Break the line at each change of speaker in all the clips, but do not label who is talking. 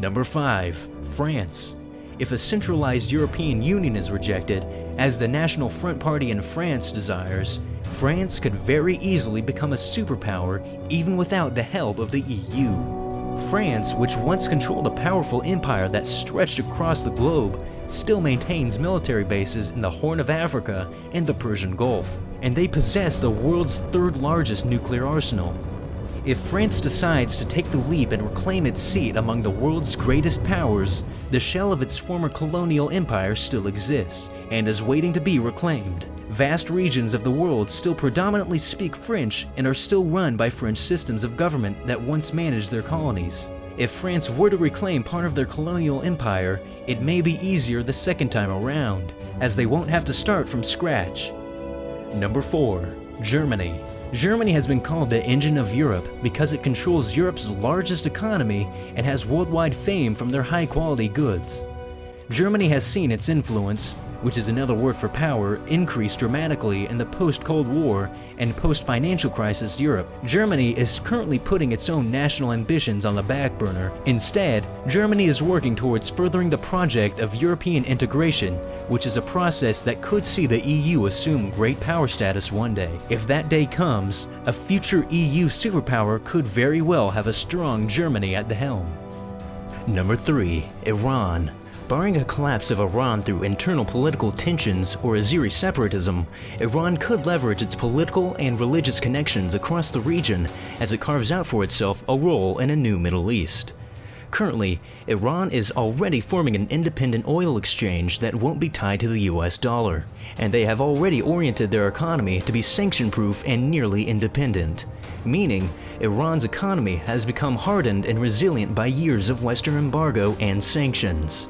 Number 5. France. If a centralized European Union is rejected, as the National Front Party in France desires, France could very easily become a superpower even without the help of the EU. France, which once controlled a powerful empire that stretched across the globe, still maintains military bases in the Horn of Africa and the Persian Gulf, and they possess the world's third largest nuclear arsenal. If France decides to take the leap and reclaim its seat among the world's greatest powers, the shell of its former colonial empire still exists and is waiting to be reclaimed. Vast regions of the world still predominantly speak French and are still run by French systems of government that once managed their colonies. If France were to reclaim part of their colonial empire, it may be easier the second time around, as they won't have to start from scratch. Number 4. Germany. Germany has been called the engine of Europe because it controls Europe's largest economy and has worldwide fame from their high-quality goods. Germany has seen its influence, which is another word for power, increase dramatically in the post-Cold War and post-financial crisis Europe. Germany is currently putting its own national ambitions on the back burner. Instead, Germany is working towards furthering the project of European integration, which is a process that could see the EU assume great power status one day. If that day comes, a future EU superpower could very well have a strong Germany at the helm. Number 3. Iran. Barring a collapse of Iran through internal political tensions or Azeri separatism, Iran could leverage its political and religious connections across the region as it carves out for itself a role in a new Middle East. Currently, Iran is already forming an independent oil exchange that won't be tied to the US dollar, and they have already oriented their economy to be sanction-proof and nearly independent, meaning Iran's economy has become hardened and resilient by years of Western embargo and sanctions.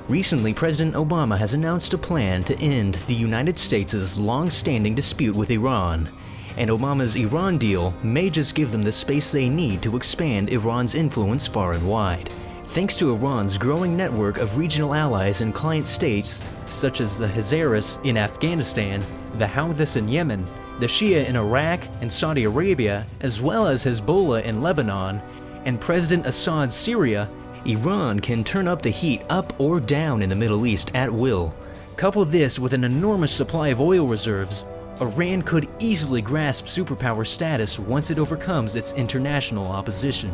Recently, President Obama has announced a plan to end the United States' long-standing dispute with Iran, and Obama's Iran deal may just give them the space they need to expand Iran's influence far and wide. Thanks to Iran's growing network of regional allies and client states such as the Hazaras in Afghanistan, the Houthis in Yemen, the Shia in Iraq and Saudi Arabia, as well as Hezbollah in Lebanon, and President Assad's Syria, Iran can turn up the heat up or down in the Middle East at will. Couple this with an enormous supply of oil reserves, Iran could easily grasp superpower status once it overcomes its international opposition.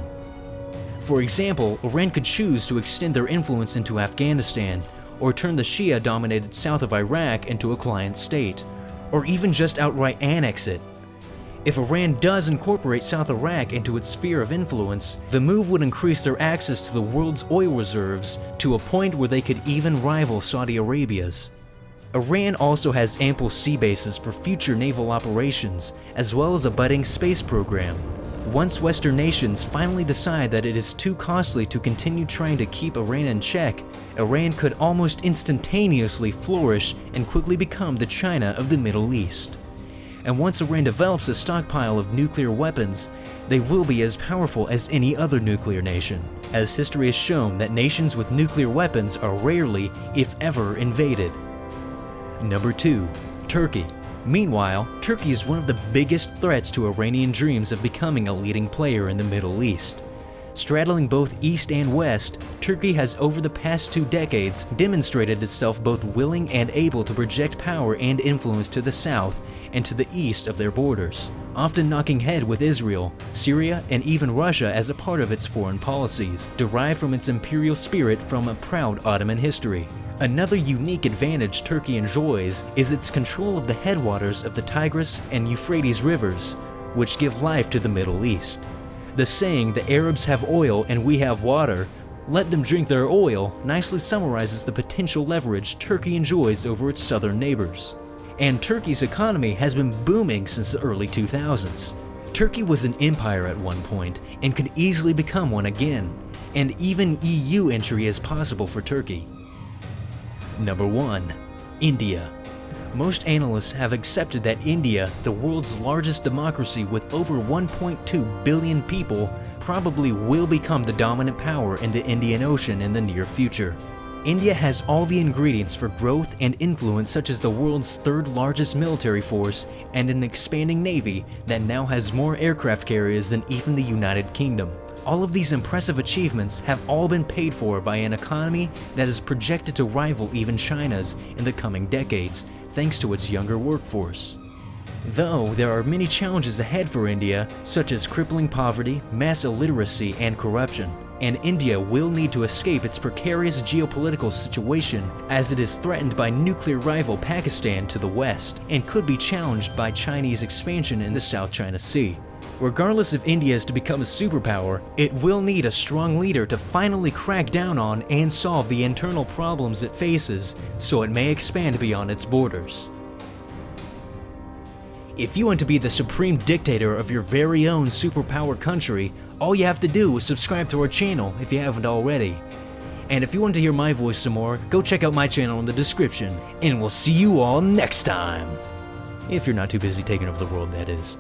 For example, Iran could choose to extend their influence into Afghanistan, or turn the Shia-dominated south of Iraq into a client state, or even just outright annex it. If Iran does incorporate South Iraq into its sphere of influence, the move would increase their access to the world's oil reserves to a point where they could even rival Saudi Arabia's. Iran also has ample sea bases for future naval operations, as well as a budding space program. Once Western nations finally decide that it is too costly to continue trying to keep Iran in check, Iran could almost instantaneously flourish and quickly become the China of the Middle East. And once Iran develops a stockpile of nuclear weapons, they will be as powerful as any other nuclear nation, as history has shown that nations with nuclear weapons are rarely, if ever, invaded. Number 2. Turkey. Meanwhile, Turkey is one of the biggest threats to Iranian dreams of becoming a leading player in the Middle East. Straddling both East and West, Turkey has over the past 2 decades demonstrated itself both willing and able to project power and influence to the south and to the east of their borders, often knocking head with Israel, Syria, and even Russia as a part of its foreign policies, derived from its imperial spirit from a proud Ottoman history. Another unique advantage Turkey enjoys is its control of the headwaters of the Tigris and Euphrates rivers, which give life to the Middle East. The saying, "the Arabs have oil and we have water, let them drink their oil," nicely summarizes the potential leverage Turkey enjoys over its southern neighbors. And Turkey's economy has been booming since the early 2000s. Turkey was an empire at one point and could easily become one again, and even EU entry is possible for Turkey. Number 1. India. Most analysts have accepted that India, the world's largest democracy with over 1.2 billion people, probably will become the dominant power in the Indian Ocean in the near future. India has all the ingredients for growth and influence, such as the world's third largest military force and an expanding navy that now has more aircraft carriers than even the United Kingdom. All of these impressive achievements have all been paid for by an economy that is projected to rival even China's in the coming decades, thanks to its younger workforce. Though there are many challenges ahead for India, such as crippling poverty, mass illiteracy, and corruption, and India will need to escape its precarious geopolitical situation as it is threatened by nuclear rival Pakistan to the west and could be challenged by Chinese expansion in the South China Sea. Regardless if India is to become a superpower, it will need a strong leader to finally crack down on and solve the internal problems it faces so it may expand beyond its borders. If you want to be the supreme dictator of your very own superpower country, all you have to do is subscribe to our channel if you haven't already. And if you want to hear my voice some more, go check out my channel in the description, and we'll see you all next time! If you're not too busy taking over the world, that is.